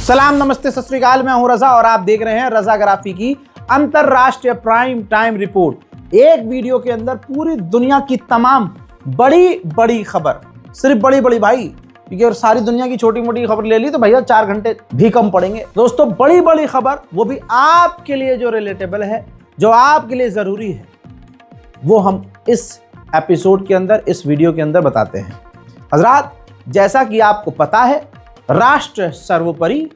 सलाम, नमस्ते, सत श्री अकाल। मैं हूं रजा और आप देख रहे हैं रजाग्राफी की अंतरराष्ट्रीय प्राइम टाइम रिपोर्ट। एक वीडियो के अंदर पूरी दुनिया की तमाम बड़ी बड़ी खबर, सिर्फ बड़ी बड़ी भाई, क्योंकि अगर सारी दुनिया की छोटी मोटी खबर ले ली तो भैया 4 घंटे भी कम पड़ेंगे। दोस्तों, बड़ी बड़ी खबर, वो भी आपके लिए जो रिलेटेबल है, जो आपके लिए जरूरी है, वो हम इस एपिसोड के अंदर, इस वीडियो के अंदर बताते हैं। हजरात, जैसा कि आपको पता है, राष्ट्र सर्वोपरि,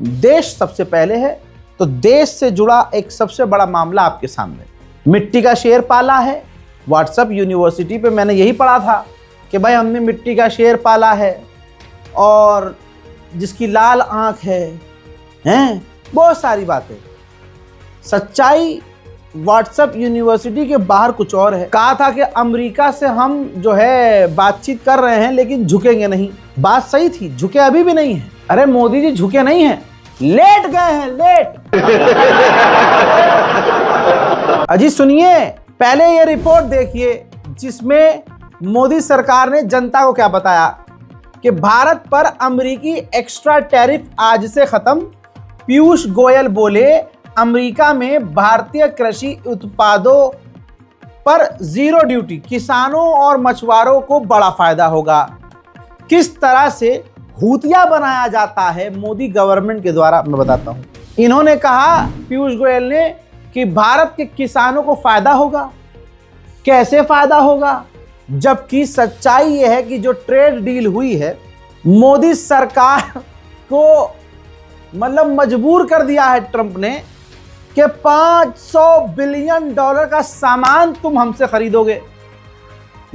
देश सबसे पहले है, तो देश से जुड़ा एक सबसे बड़ा मामला आपके सामने। मिट्टी का शेर पाला है। व्हाट्सएप यूनिवर्सिटी पे मैंने यही पढ़ा था कि भाई हमने मिट्टी का शेर पाला है और जिसकी लाल आंख है, बहुत सारी बातें। सच्चाई व्हाट्सएप यूनिवर्सिटी के बाहर कुछ और है। कहा था कि अमेरिका से हम जो है बातचीत कर रहे हैं लेकिन झुकेंगे नहीं। बात सही थी, झुके अभी भी नहीं है। अरे मोदी जी झुके नहीं हैं, लेट गए हैं, लेट। अजी सुनिए, पहले ये रिपोर्ट देखिए जिसमें मोदी सरकार ने जनता को क्या बताया कि भारत पर अमेरिकी एक्स्ट्रा टैरिफ आज से खत्म। पीयूष गोयल बोले अमेरिका में भारतीय कृषि उत्पादों पर जीरो ड्यूटी, किसानों और मछुआरों को बड़ा फायदा होगा। किस तरह से हूतिया बनाया जाता है मोदी गवर्नमेंट के द्वारा, मैं बताता हूं। इन्होंने कहा, पीयूष गोयल ने, कि भारत के किसानों को फायदा होगा। कैसे फायदा होगा? जबकि सच्चाई यह है कि जो ट्रेड डील हुई है, मोदी सरकार को मतलब मजबूर कर दिया है ट्रंप ने कि $500 बिलियन का सामान तुम हमसे खरीदोगे।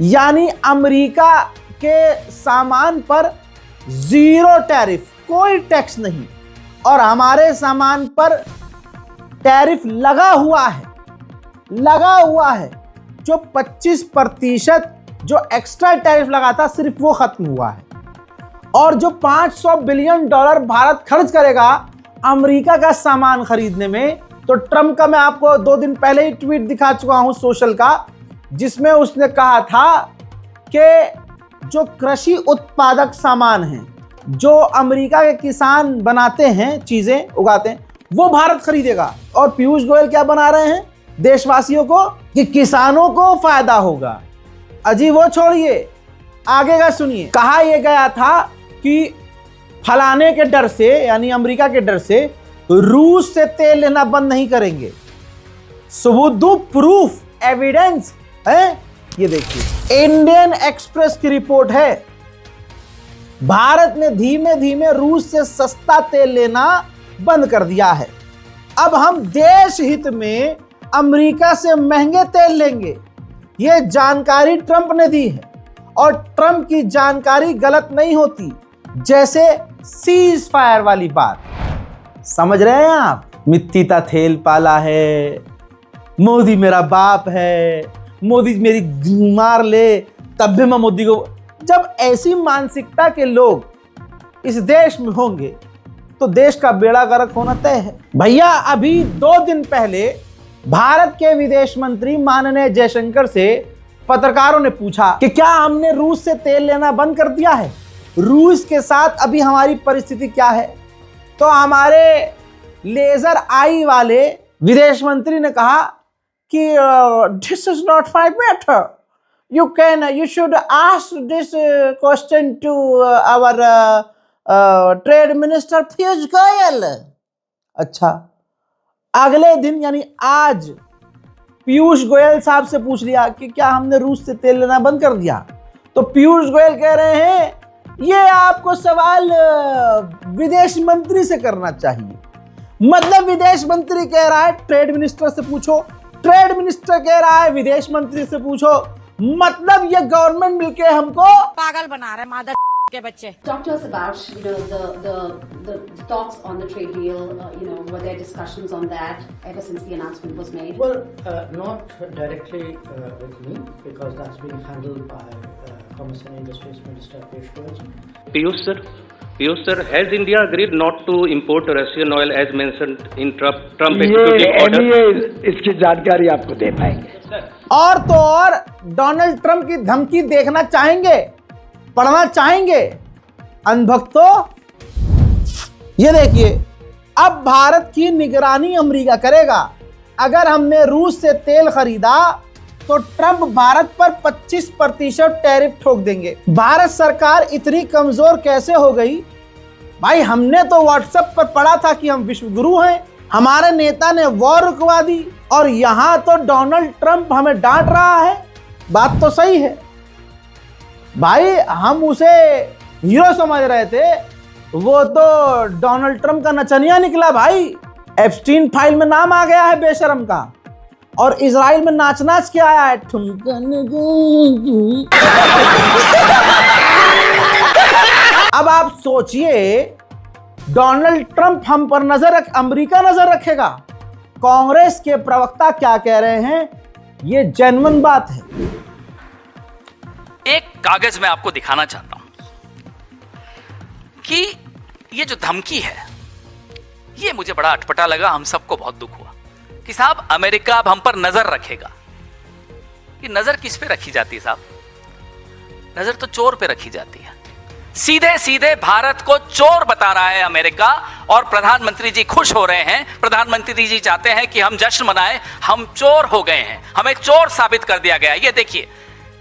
यानी अमेरिका के सामान पर जीरो टैरिफ, कोई टैक्स नहीं, और हमारे सामान पर टैरिफ लगा हुआ है। जो 25% जो एक्स्ट्रा टैरिफ लगा था, सिर्फ वो खत्म हुआ है। और जो $500 बिलियन भारत खर्च करेगा अमेरिका का सामान खरीदने में, तो ट्रंप का मैं आपको 2 दिन पहले ही ट्वीट दिखा चुका हूं सोशल का, जिसमें उसने कहा था कि जो कृषि उत्पादक सामान हैं, जो अमेरिका के किसान बनाते हैं, चीजें उगाते हैं, वो भारत खरीदेगा। और पीयूष गोयल क्या बना रहे हैं देशवासियों को, कि किसानों को फायदा होगा। अजी वो छोड़िए, आगे का सुनिए। कहा यह गया था कि फलाने के डर से, यानी अमेरिका के डर से, रूस से तेल लेना बंद नहीं करेंगे। सबूत दो, प्रूफ, एविडेंस है। ये देखिए, इंडियन एक्सप्रेस की रिपोर्ट है। भारत ने धीमे धीमे रूस से सस्ता तेल लेना बंद कर दिया है। अब हम देश हित में अमेरिका से महंगे तेल लेंगे। यह जानकारी ट्रंप ने दी है, और ट्रंप की जानकारी गलत नहीं होती। जैसे सीज फायर वाली बात, समझ रहे हैं आप? मिट्टी का तेल पाला है, मोदी मेरा बाप है, मोदी मेरी मार ले तब भी मैं मोदी को। जब ऐसी मानसिकता के लोग इस देश में होंगे तो देश का बेड़ा गर्क होना तय है। भैया, अभी 2 दिन पहले भारत के विदेश मंत्री माननीय जयशंकर से पत्रकारों ने पूछा कि क्या हमने रूस से तेल लेना बंद कर दिया है, रूस के साथ अभी हमारी परिस्थिति क्या है। तो हमारे लेजर आई वाले विदेश मंत्री ने कहा कि this is not my matter, you should ask this question to our trade minister Piyush Goyal. अच्छा, अगले दिन यानी आज पीयूष गोयल साहब से पूछ लिया कि क्या हमने रूस से तेल लेना बंद कर दिया। तो पीयूष गोयल कह रहे हैं, ये आपको सवाल विदेश मंत्री से करना चाहिए। मतलब विदेश मंत्री कह रहा है ट्रेड मिनिस्टर से पूछो, ट्रेड मिनिस्टर कह रहा है विदेश मंत्री से पूछो। मतलब ये गवर्नमेंट मिलके हमको पागल बना रहे मादर के बच्चे। Talk to us about the talks on the trade deal. Were there discussions on that ever since the announcement was made? Well, not directly with me, because that's being handled by Commerce and Industries Minister Piyush Goyal. Piyush sir, has India agreed not to import Russian oil as mentioned in Trump executive order? ये इसकी जानकारी आपको दे पाएंगे। और तो और Donald Trump की धमकी देखना चाहेंगे, पढ़ना चाहेंगे। अनभक्तों, ये देखिए, अब भारत की निगरानी अमेरिका करेगा। अगर हमने रूस से तेल खरीदा तो ट्रंप भारत पर 25% टैरिफ ठोक देंगे। भारत सरकार इतनी कमजोर कैसे हो गई? भाई हमने तो व्हाट्सएप पर पढ़ा था कि हम विश्व गुरु हैं, हमारे नेता ने वॉर रुकवा दी, और यहां तो डोनाल्ड ट्रंप हमें डांट रहा है। बात तो सही है भाई, हम उसे हीरो समझ रहे थे, वो तो डोनाल्ड ट्रंप का नचनिया निकला भाई। एप्स्टीन फाइल में नाम आ गया है बेशरम का, और इजराइल में नाच नाच के आया है। अब आप सोचिए, डोनाल्ड ट्रंप हम पर अमेरिका नजर रखेगा। कांग्रेस के प्रवक्ता क्या कह रहे हैं, ये जेन्युइन बात है। एक कागज मैं आपको दिखाना चाहता हूं कि ये जो धमकी है, ये मुझे बड़ा अटपटा लगा। हम सबको बहुत दुख हुआ कि साहब अमेरिका अब हम पर नजर रखेगा। कि नजर किस पे रखी जाती है साहब? नजर तो चोर पे रखी जाती है। सीधे सीधे भारत को चोर बता रहा है अमेरिका, और प्रधानमंत्री जी खुश हो रहे हैं। प्रधानमंत्री जी चाहते हैं कि हम जश्न मनाएं, हम चोर हो गए हैं, हमें चोर साबित कर दिया गया। ये देखिए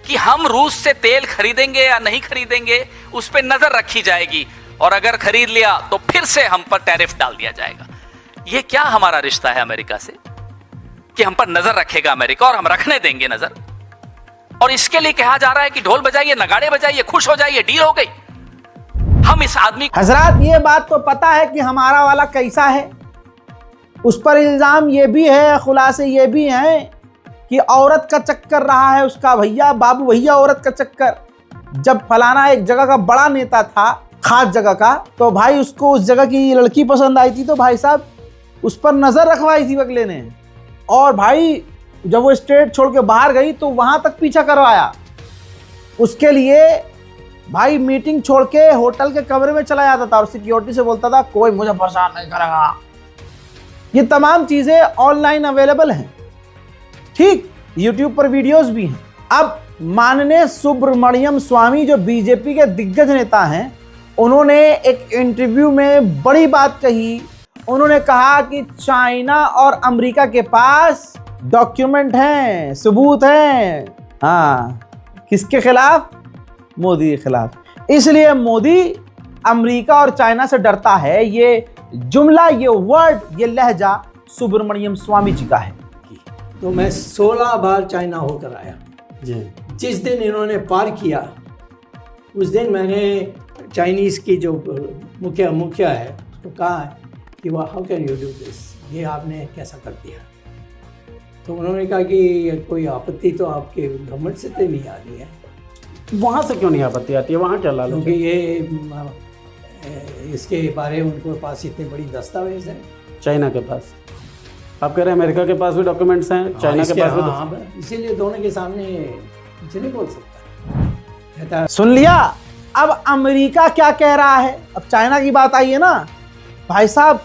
कि हम रूस से तेल खरीदेंगे या नहीं खरीदेंगे, उस पर नजर रखी जाएगी, और अगर खरीद लिया तो फिर से हम पर टैरिफ डाल दिया जाएगा। ये क्या हमारा रिश्ता है अमेरिका से कि हम पर नजर रखेगा अमेरिका और हम रखने देंगे नजर? और इसके लिए कहा जा रहा है कि ढोल बजाइए, नगाड़े बजाइए, खुश हो जाइए, डील हो गई। हम इस आदमी हजरात, ये बात तो पता है कि हमारा वाला कैसा है। उस पर इल्जाम ये भी है, खुलासे ये भी हैं कि औरत का चक्कर रहा है उसका, भैया बाबू भैया औरत का चक्कर। जब फलाना एक जगह का बड़ा नेता था, खास जगह का, तो भाई उसको उस जगह की लड़की पसंद आई थी, तो भाई साहब उस पर नजर रखवाई थी अगले ने। और भाई जब वो स्टेट छोड़ के बाहर गई तो वहां तक पीछा करवाया। उसके लिए भाई मीटिंग छोड़ के होटल के कमरे में चला जाता था और सिक्योरिटी से बोलता था कोई मुझे परेशान नहीं करेगा। ये तमाम चीजें ऑनलाइन अवेलेबल हैं, ठीक, यूट्यूब पर वीडियोस भी हैं। अब माननीय सुब्रमण्यम स्वामी जो बीजेपी के दिग्गज नेता हैं, उन्होंने एक इंटरव्यू में बड़ी बात कही। उन्होंने कहा कि चाइना और अमेरिका के पास डॉक्यूमेंट हैं, सबूत हैं। हाँ, किसके खिलाफ? मोदी के खिलाफ। इसलिए मोदी अमेरिका और चाइना से डरता है। ये जुमला, ये वर्ड, ये लहजा सुब्रमण्यम स्वामी जी का है। तो मैं 16 बार चाइना होकर आया जी। जिस दिन इन्होंने पार किया उस दिन मैंने चाइनीज़ की जो मुखिया है उसको कहा कि वाह, how can you do this, ये आपने कैसा कर दिया? तो उन्होंने कहा कि कोई आपत्ति तो आपके गवर्नमेंट से तो नहीं आ रही है। वहाँ से क्यों नहीं आपत्ति आती है? वहाँ क्या लालच? क्योंकि ये इसके बारे में उनके पास इतनी बड़ी दस्तावेज है। चाइना के पास? आप कह रहे हैं अमेरिका के पास भी डॉक्यूमेंट्स हैं, चाइना के पास भी? इसीलिए दोनों के सामने कुछ नहीं बोल सकता। सुन लिया? अब अमेरिका क्या कह रहा है? अब चाइना की बात आई है ना भाई साहब,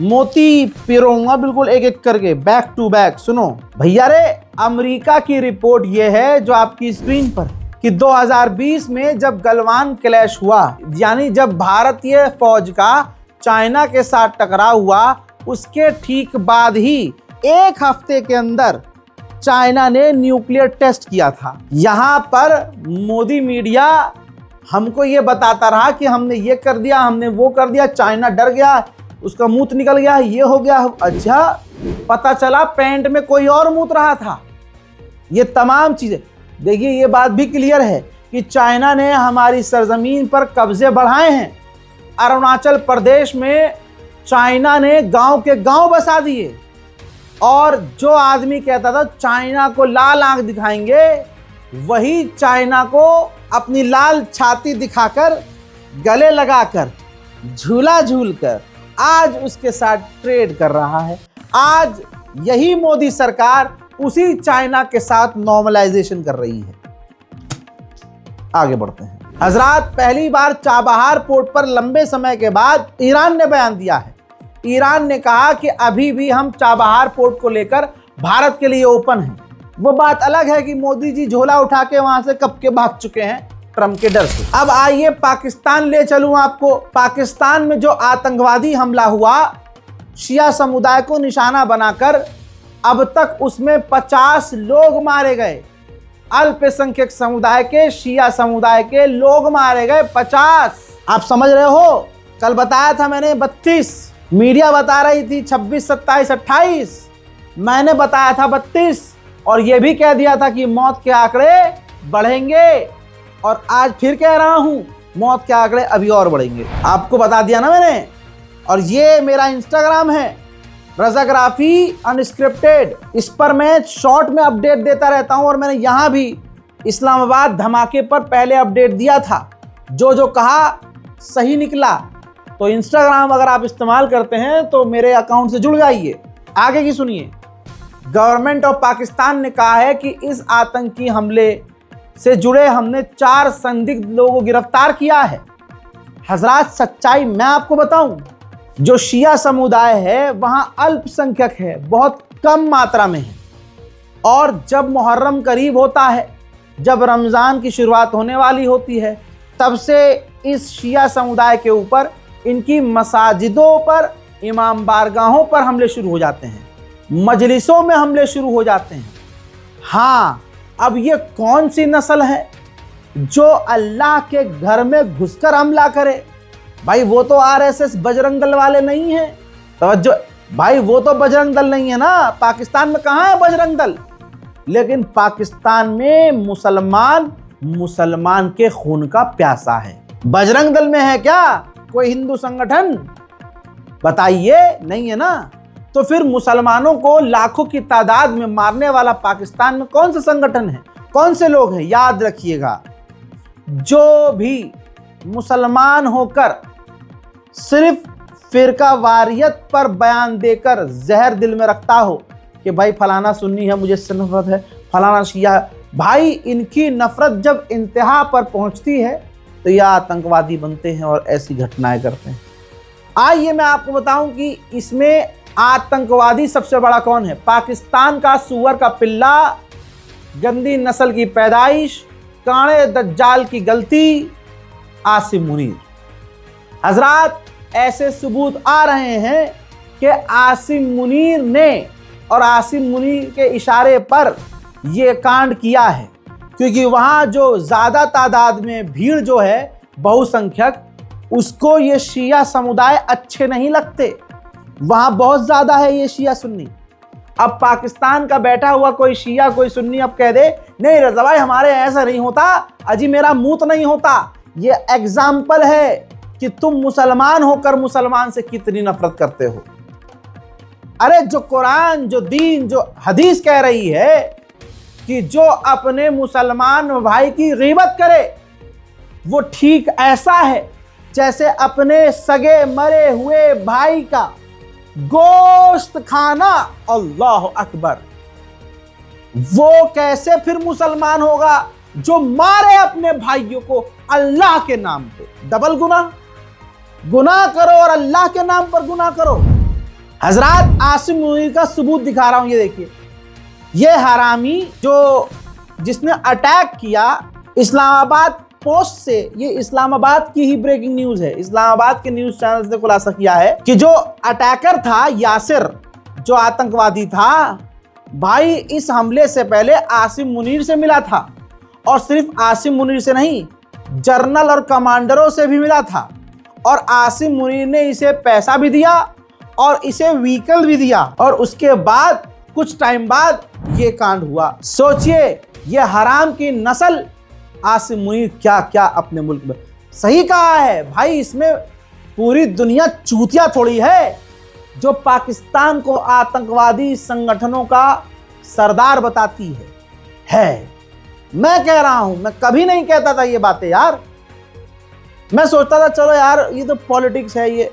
मोती पिरोऊंगा बिल्कुल एक एक करके, बैक टू बैक। सुनो भैया रे, अमेरिका की रिपोर्ट ये है जो आपकी स्क्रीन पर, कि 2020 में जब गलवान क्लैश हुआ, यानी जब भारतीय फौज का चाइना के साथ टकराव हुआ, उसके ठीक बाद ही एक हफ्ते के अंदर चाइना ने न्यूक्लियर टेस्ट किया था। यहां पर मोदी मीडिया हमको ये बताता रहा कि हमने ये कर दिया, हमने वो कर दिया, चाइना डर गया, उसका मूत निकल गया, ये हो गया। अच्छा, पता चला पैंट में कोई और मूत रहा था। ये तमाम चीजें देखिए, ये बात भी क्लियर है कि चाइना ने हमारी सरजमीन पर कब्जे बढ़ाए हैं। अरुणाचल प्रदेश में चाइना ने गांव के गांव बसा दिए, और जो आदमी कहता था चाइना को लाल आंख दिखाएंगे, वही चाइना को अपनी लाल छाती दिखाकर, गले लगाकर, झूला झूलकर आज उसके साथ ट्रेड कर रहा है। आज यही मोदी सरकार उसी चाइना के साथ नॉर्मलाइजेशन कर रही है। आगे बढ़ते हैं हजरात। पहली बार चाबहार पोर्ट पर लंबे समय के बाद ईरान ने बयान दिया है। ईरान ने कहा कि अभी भी हम चाबहार पोर्ट को लेकर भारत के लिए ओपन हैं। वो बात अलग है कि मोदी जी झोला उठा के वहां से कब के भाग चुके हैं, ट्रंप के डर से। अब आइए पाकिस्तान ले चलूं आपको। पाकिस्तान में जो आतंकवादी हमला हुआ शिया समुदाय को निशाना बनाकर, अब तक उसमें 50 लोग मारे गए। अल्पसंख्यक समुदाय के, शिया समुदाय के लोग मारे गए 50। आप समझ रहे हो? कल बताया था मैंने 32, मीडिया बता रही थी 26, 27, 28, मैंने बताया था 32, और यह भी कह दिया था कि मौत के आंकड़े बढ़ेंगे, और आज फिर कह रहा हूं मौत के आंकड़े अभी और बढ़ेंगे। आपको बता दिया ना मैंने। और ये मेरा इंस्टाग्राम है रज़ाग्राफी अनस्क्रिप्टेड, इस पर मैं शॉर्ट में अपडेट देता रहता हूं, और मैंने यहां भी इस्लामाबाद धमाके पर पहले अपडेट दिया था। जो कहा सही निकला। तो इंस्टाग्राम अगर आप इस्तेमाल करते हैं तो मेरे अकाउंट से जुड़ जाइए। आगे की सुनिए। गवर्नमेंट ऑफ पाकिस्तान ने कहा है कि इस आतंकी हमले से जुड़े हमने 4 संदिग्ध लोगों को गिरफ्तार किया है। हजरात, सच्चाई मैं आपको बताऊं, जो शिया समुदाय है वहां अल्पसंख्यक है, बहुत कम मात्रा में है। और जब मुहर्रम करीब होता है, जब रमज़ान की शुरुआत होने वाली होती है, तब से इस शिया समुदाय के ऊपर, इनकी मसाजिदों पर, इमाम बारगाहों पर हमले शुरू हो जाते हैं, मजलिसों में हमले शुरू हो जाते हैं। हाँ, अब ये कौन सी नस्ल है जो अल्लाह के घर में घुसकर हमला करे? भाई वो तो आरएसएस बजरंग दल वाले नहीं हैं। तवज्जो भाई, वो तो बजरंग दल नहीं है ना। पाकिस्तान में कहाँ है बजरंग दल? लेकिन पाकिस्तान में मुसलमान के खून का प्यासा है। बजरंग दल में है क्या कोई हिंदू संगठन? बताइए, नहीं है ना। तो फिर मुसलमानों को लाखों की तादाद में मारने वाला पाकिस्तान में कौन सा संगठन है, कौन से लोग हैं? याद रखिएगा, जो भी मुसलमान होकर सिर्फ फिरका वारियत पर बयान देकर जहर दिल में रखता हो कि भाई फलाना सुन्नी है, मुझे इससे नफरत है, फलाना शिया, भाई इनकी नफरत जब इंतहा पर पहुंचती है तो यह आतंकवादी बनते हैं और ऐसी घटनाएं करते हैं। आइए मैं आपको बताऊं कि इसमें आतंकवादी सबसे बड़ा कौन है। पाकिस्तान का सूअर का पिल्ला, गंदी नस्ल की पैदाइश, काणे दज्जाल की गलती, आसिम मुनीर। हजरात, ऐसे सबूत आ रहे हैं कि आसिम मुनीर ने और आसिम मुनीर के इशारे पर यह कांड किया है, क्योंकि वहां जो ज्यादा तादाद में भीड़ जो है बहुसंख्यक, उसको ये शिया समुदाय अच्छे नहीं लगते। वहां बहुत ज्यादा है ये शिया सुन्नी। अब पाकिस्तान का बैठा हुआ कोई शिया कोई सुन्नी अब कह दे नहीं रज़ा भाई हमारे ऐसा नहीं होता, अजी मेरा मुंह तो नहीं होता। ये एग्जाम्पल है कि तुम मुसलमान होकर मुसलमान से कितनी नफरत करते हो। अरे जो कुरान, जो दीन, जो हदीस कह रही है कि जो अपने मुसलमान भाई की ग़ीबत करे वो ठीक ऐसा है जैसे अपने सगे मरे हुए भाई का गोश्त खाना। अल्लाह अकबर। वो कैसे फिर मुसलमान होगा जो मारे अपने भाइयों को अल्लाह के नाम पे? डबल गुनाह करो और अल्लाह के नाम पर गुनाह करो। हजरात, आसिम मुनीर का सबूत दिखा रहा हूं, ये देखिए। ये हरामी जिसने अटैक किया इस्लामाबाद पोस्ट से, ये इस्लामाबाद की ही ब्रेकिंग न्यूज है, इस्लामाबाद के न्यूज चैनल ने खुलासा किया है कि जो अटैकर था यासिर, जो आतंकवादी था, भाई इस हमले से पहले आसिम मुनीर से मिला था, और सिर्फ आसिम मुनीर से नहीं, जनरल और कमांडरों से भी मिला था। और आसिम मुनीर ने इसे पैसा भी दिया और इसे व्हीकल भी दिया, और उसके बाद कुछ टाइम बाद ये कांड हुआ। सोचिए, ये हराम की नस्ल आसिम मुनीर क्या क्या अपने मुल्क में। सही कहा है भाई, इसमें पूरी दुनिया चूतिया थोड़ी है जो पाकिस्तान को आतंकवादी संगठनों का सरदार बताती है। मैं कह रहा हूं, मैं कभी नहीं कहता था ये बातें यार। मैं सोचता था चलो यार ये तो पॉलिटिक्स है, ये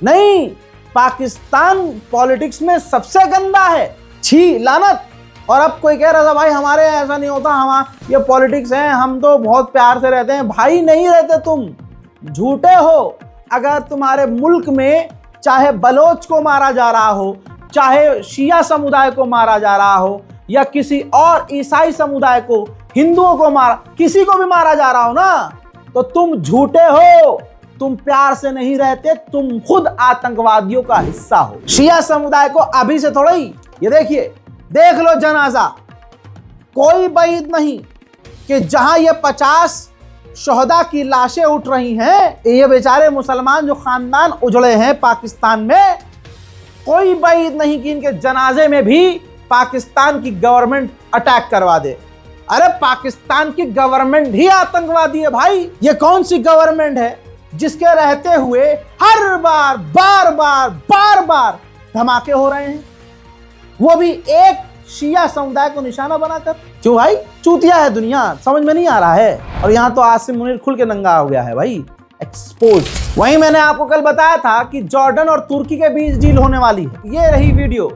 नहीं, पाकिस्तान पॉलिटिक्स में सबसे गंदा है। छी लानत। और अब कोई कह रहा था भाई हमारे ऐसा नहीं होता, हम ये पॉलिटिक्स है, हम तो बहुत प्यार से रहते हैं। भाई नहीं रहते, तुम झूठे हो। अगर तुम्हारे मुल्क में चाहे बलोच को मारा जा रहा हो, चाहे शिया समुदाय को मारा जा रहा हो, या किसी और ईसाई समुदाय को, हिंदुओं को मारा, किसी को भी मारा जा रहा हो ना, तो तुम झूठे हो, तुम प्यार से नहीं रहते, तुम खुद आतंकवादियों का हिस्सा हो। शिया समुदाय को अभी से थोड़ा ही, ये देखिए, देख लो जनाजा, कोई बैद नहीं कि जहां ये 50 शहदा की लाशें उठ रही हैं, ये बेचारे मुसलमान जो खानदान उजड़े हैं पाकिस्तान में, कोई बैद नहीं कि इनके जनाजे में भी पाकिस्तान की गवर्नमेंट अटैक करवा दे। अरे पाकिस्तान की गवर्नमेंट ही आतंकवादी है भाई। ये कौन सी गवर्नमेंट है जिसके रहते हुए हर बार बार बार धमाके हो रहे हैं, वो भी एक शिया समुदाय को निशाना बनाकर? क्यों भाई, चूतिया है दुनिया, समझ में नहीं आ रहा है। और यहाँ तो आसिम मुनीर खुल के नंगा हो गया है भाई, एक्सपोज। वहीं मैंने आपको कल बताया था कि जॉर्डन और तुर्की के बीच डील होने वाली है। ये रही वीडियो,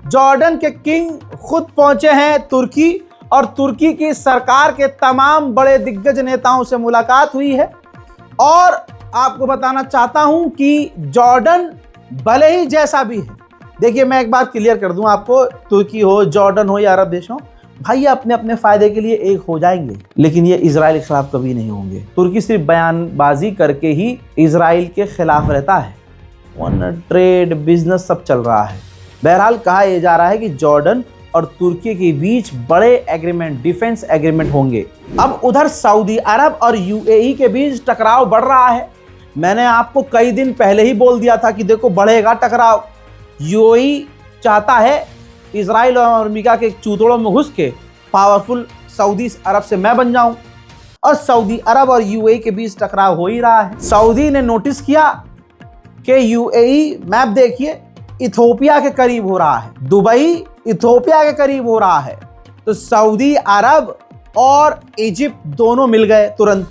जॉर्डन के किंग खुद पहुंचे हैं तुर्की, और तुर्की की सरकार के तमाम बड़े दिग्गज नेताओं से मुलाकात हुई है। और आपको बताना चाहता हूं कि जॉर्डन भले ही जैसा भी है, देखिए मैं एक बार क्लियर कर दूं आपको, तुर्की हो, जॉर्डन हो या अरब देश हो, भाई ये अपने अपने फायदे के लिए एक हो जाएंगे, लेकिन ये इजराइल के खिलाफ कभी नहीं होंगे। तुर्की सिर्फ बयानबाजी करके ही इजराइल के खिलाफ रहता है, वरना ट्रेड, बिजनेस सब चल रहा है। बहरहाल कहा यह जा रहा है कि जॉर्डन और तुर्की के बीच बड़े एग्रीमेंट, डिफेंस एग्रीमेंट होंगे। अब उधर सऊदी अरब और यूएई के बीच टकराव बढ़ रहा है। मैंने आपको कई दिन पहले ही बोल दिया था कि देखो बढ़ेगा टकराव। यूएई चाहता है इजराइल और अमेरिका के चूतड़ों में घुस के पावरफुल सऊदी अरब से मैं बन जाऊं, और सऊदी अरब और यूएई के बीच टकराव हो ही रहा है। सऊदी ने नोटिस किया कि यूएई, मैप देखिए, इथोपिया के करीब हो रहा है, दुबई इथोपिया के करीब हो रहा है, तो सऊदी अरब और इजिप्ट दोनों मिल गए तुरंत,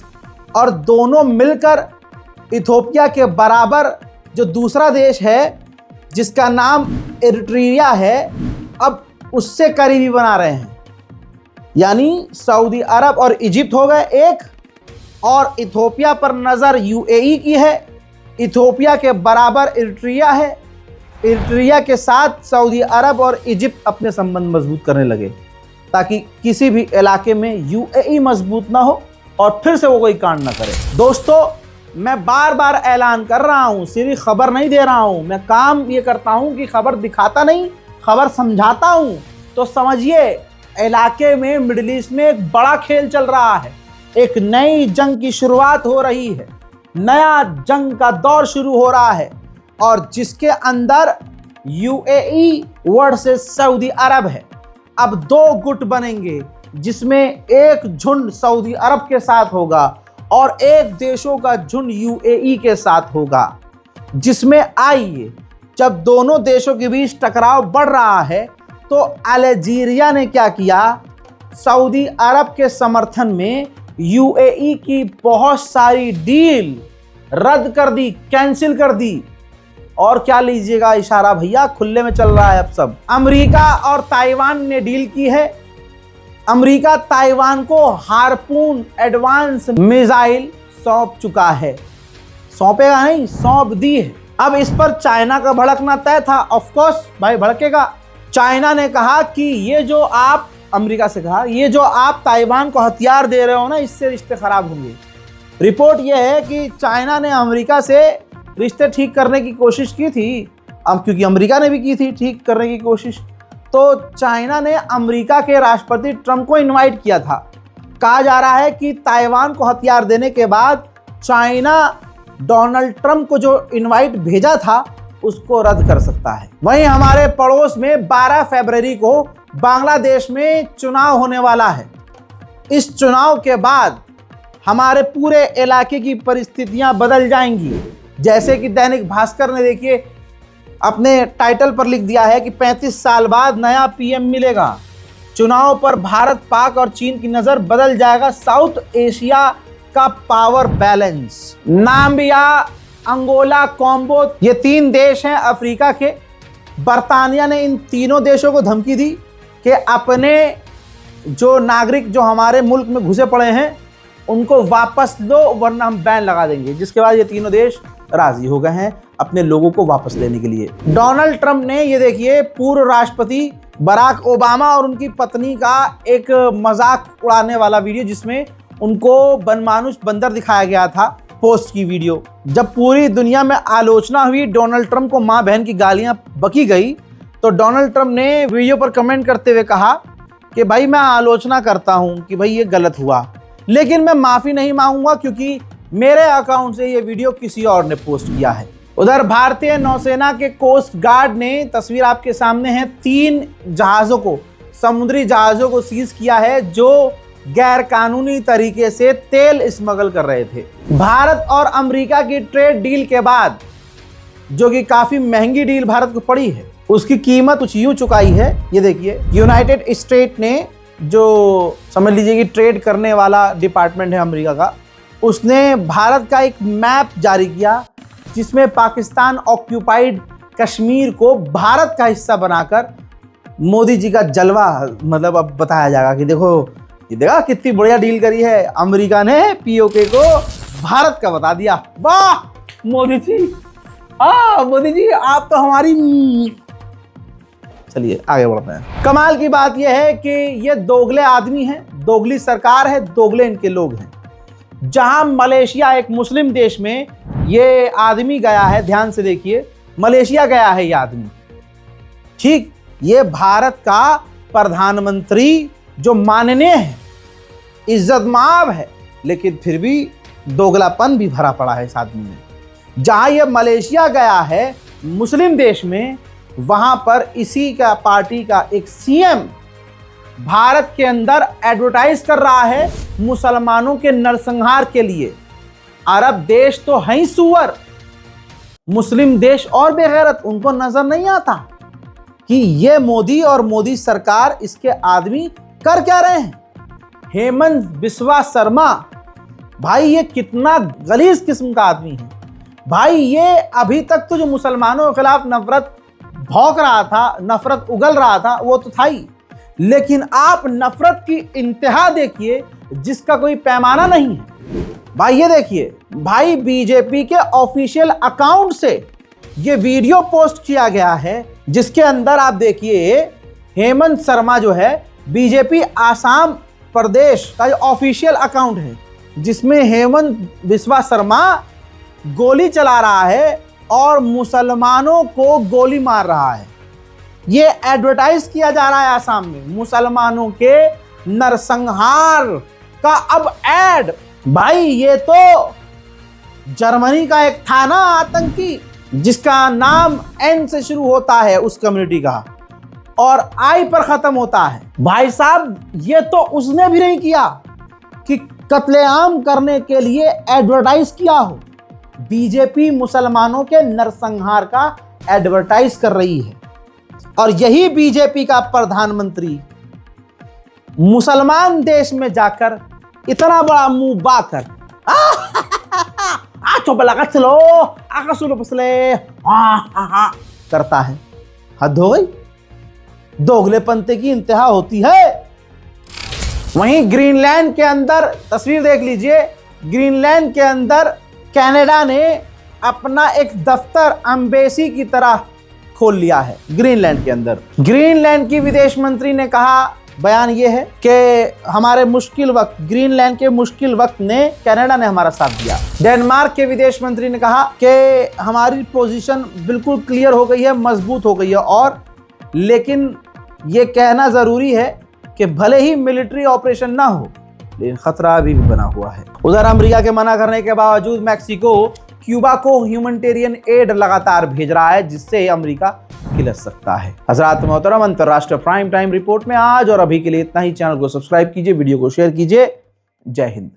और दोनों मिलकर इथोपिया के बराबर जो दूसरा देश है जिसका नाम एरिट्रिया है, अब उससे करीबी बना रहे हैं। यानी सऊदी अरब और इजिप्ट हो गए एक, और इथोपिया पर नज़र यूएई की है, इथोपिया के बराबर एरिट्रिया है, एरिट्रिया के साथ सऊदी अरब और इजिप्ट अपने संबंध मजबूत करने लगे, ताकि किसी भी इलाके में यूएई मजबूत ना हो और फिर से वो कोई कांड ना करे। दोस्तों, मैं बार बार ऐलान कर रहा हूं, सिर्फ खबर नहीं दे रहा हूं, मैं काम ये करता हूं कि खबर दिखाता नहीं, खबर समझाता हूं। तो समझिए, इलाके में, मिडिल ईस्ट में एक बड़ा खेल चल रहा है, एक नई जंग की शुरुआत हो रही है, नया जंग का दौर शुरू हो रहा है, और जिसके अंदर यूएई वर्सेस सऊदी अरब है। अब दो गुट बनेंगे, जिसमें एक झुंड सऊदी अरब के साथ होगा और एक देशों का झुंड यूएई के साथ होगा, जिसमें आइए, जब दोनों देशों के बीच टकराव बढ़ रहा है, तो अल्जीरिया ने क्या किया, सऊदी अरब के समर्थन में यूएई की बहुत सारी डील रद्द कर दी, कैंसिल कर दी। और क्या लीजिएगा इशारा भैया, खुले में चल रहा है अब सब। अमेरिका और ताइवान ने डील की है। अमेरिका ताइवान को हार्पून एडवांस मिसाइल सौंप चुका है, सौंपेगा नहीं, सौंप दी है। अब इस पर चाइना का भड़कना तय था, ऑफ कोर्स भाई भड़केगा। चाइना ने कहा कि ये जो आप, अमेरिका से कहा, ये जो आप ताइवान को हथियार दे रहे हो ना, इससे रिश्ते खराब होंगे। रिपोर्ट ये है कि चाइना ने अमेरिका से रिश्ते ठीक करने की कोशिश की थी, अब क्योंकि अमेरिका ने भी की थी ठीक करने की कोशिश, तो चाइना ने अमेरिका के राष्ट्रपति ट्रंप को इनवाइट किया था। कहा जा रहा है कि ताइवान को हथियार देने के बाद चाइना डोनाल्ड ट्रंप को जो इनवाइट भेजा था उसको रद्द कर सकता है। वहीं हमारे पड़ोस में 12 फरवरी को बांग्लादेश में चुनाव होने वाला है। इस चुनाव के बाद हमारे पूरे इलाके की परिस्थितियां बदल जाएंगी। जैसे कि दैनिक भास्कर ने देखिए अपने टाइटल पर लिख दिया है कि 35 साल बाद नया पीएम मिलेगा, चुनाव पर भारत, पाक और चीन की नजर, बदल जाएगा साउथ एशिया का power balance. Namibia, Angola, Congo, ये 3 देश हैं अफ्रीका के। बरतानिया ने इन तीनों देशों को धमकी दी कि अपने जो नागरिक जो हमारे मुल्क में घुसे पड़े हैं उनको वापस लो, वरना हम बैन लगा देंगे। जिसके बाद ये तीनों देश राजी हो गए हैं अपने लोगों को वापस लेने के लिए। डोनाल्ड ट्रंप ने, ये देखिए, पूर्व राष्ट्रपति बराक ओबामा और उनकी पत्नी का एक मजाक उड़ाने वाला वीडियो, जिसमें उनको बनमानुष बंदर दिखाया गया था, पोस्ट की वीडियो। जब पूरी दुनिया में आलोचना हुई, डोनाल्ड ट्रंप को मां बहन की गालियां बकी गई, तो डोनाल्ड ट्रंप ने वीडियो पर कमेंट करते हुए कहा कि भाई मैं आलोचना करता हूं कि भाई ये गलत हुआ, लेकिन मैं माफ़ी नहीं मांगूंगा क्योंकि मेरे अकाउंट से ये वीडियो किसी और ने पोस्ट किया है। उधर भारतीय नौसेना के कोस्ट गार्ड ने, तस्वीर आपके सामने है, 3 जहाज़ों को, समुद्री जहाज़ों को सीज किया है जो गैर कानूनी तरीके से तेल स्मगल कर रहे थे। भारत और अमेरिका की ट्रेड डील के बाद, जो कि काफ़ी महंगी डील भारत को पड़ी है, उसकी कीमत कुछ यूं चुकाई है। ये देखिए, यूनाइटेड स्टेट ने, जो समझ लीजिए कि ट्रेड करने वाला डिपार्टमेंट है अमेरिका का, उसने भारत का एक मैप जारी किया जिसमें पाकिस्तान ऑक्यूपाइड कश्मीर को भारत का हिस्सा बनाकर मोदी जी का जलवा मतलब अब बताया जाएगा कि देखो ये देखा कितनी बढ़िया डील करी है अमेरिका ने, पीओके को भारत का बता दिया। वाह मोदी जी, मोदी जी आप तो हमारी। चलिए आगे बढ़ते हैं। कमाल की बात यह है कि ये दोगले आदमी हैं, दोगली सरकार है, दोगले इनके लोग हैं। जहां मलेशिया, एक मुस्लिम देश में ये आदमी गया है, ध्यान से देखिए, मलेशिया गया है ये आदमी, ठीक, ये भारत का प्रधानमंत्री जो माननीय है, इज्जतमाब है, लेकिन फिर भी दोगलापन भी भरा पड़ा है इस आदमी में। जहां ये मलेशिया गया है मुस्लिम देश में, वहां पर इसी का पार्टी का एक सीएम भारत के अंदर एडवर्टाइज कर रहा है मुसलमानों के नरसंहार के लिए। अरब देश तो हैं सुअर, मुस्लिम देश और बेगैरत, उनको नजर नहीं आता कि ये मोदी और मोदी सरकार, इसके आदमी कर क्या रहे हैं। हेमंत बिस्वा शर्मा, भाई ये कितना गलीज किस्म का आदमी है भाई। ये अभी तक तो जो मुसलमानों के खिलाफ नफरत भौंक रहा था, नफरत उगल रहा था, वो तो था ही, लेकिन आप नफरत की इंतहा देखिए जिसका कोई पैमाना नहीं है। भाई ये देखिए, भाई बीजेपी के ऑफिशियल अकाउंट से ये वीडियो पोस्ट किया गया है, जिसके अंदर आप देखिए हेमंत शर्मा जो है, बीजेपी आसाम प्रदेश का जो ऑफिशियल अकाउंट है, जिसमें हेमंत बिस्वा शर्मा गोली चला रहा है और मुसलमानों को गोली मार रहा है। ये एडवर्टाइज किया जा रहा है आसाम में, मुसलमानों के नरसंहार का अब ऐड। भाई ये तो जर्मनी का एक था ना आतंकी, जिसका नाम एन से शुरू होता है उस कम्युनिटी का और आई पर खत्म होता है। भाई साहब ये तो उसने भी नहीं किया कि कत्लेआम करने के लिए एडवर्टाइज किया हो, बीजेपी मुसलमानों के नरसंहार का एडवर्टाइज कर रही है। और यही बीजेपी का प्रधानमंत्री मुसलमान देश में जाकर इतना बड़ा मुंह बाकर करता है। हद हो गई, दोगलेपंते की इंतहा होती है। वहीं ग्रीनलैंड के अंदर, तस्वीर देख लीजिए, ग्रीनलैंड के अंदर कनाडा ने अपना एक दफ्तर एम्बेसी की तरह खोल लिया है ग्रीनलैंड के अंदर। ग्रीनलैंड की विदेश मंत्री ने कहा, बयान ये है कि हमारे मुश्किल वक्त, ग्रीनलैंड के मुश्किल वक्त ने कनाडा ने हमारा साथ दिया। डेनमार्क के विदेश मंत्री ने कहा कि हमारी पोजीशन बिल्कुल क्लियर हो गई है, मजबूत हो गई है, और लेकिन ये कहना ज़रूरी है कि भले ही मिलिट्री ऑपरेशन ना हो, लेकिन खतरा अभी भी बना हुआ है। उधर अमेरिका के मना करने के बावजूद मैक्सिको क्यूबा को ह्यूमैनिटेरियन एड लगातार भेज रहा है, जिससे अमेरिका खिलस सकता है। हज़रात मोहतरम, अंतर्राष्ट्रीय प्राइम टाइम रिपोर्ट में आज और अभी के लिए इतना ही। चैनल को सब्सक्राइब कीजिए, वीडियो को शेयर कीजिए। जय हिंद।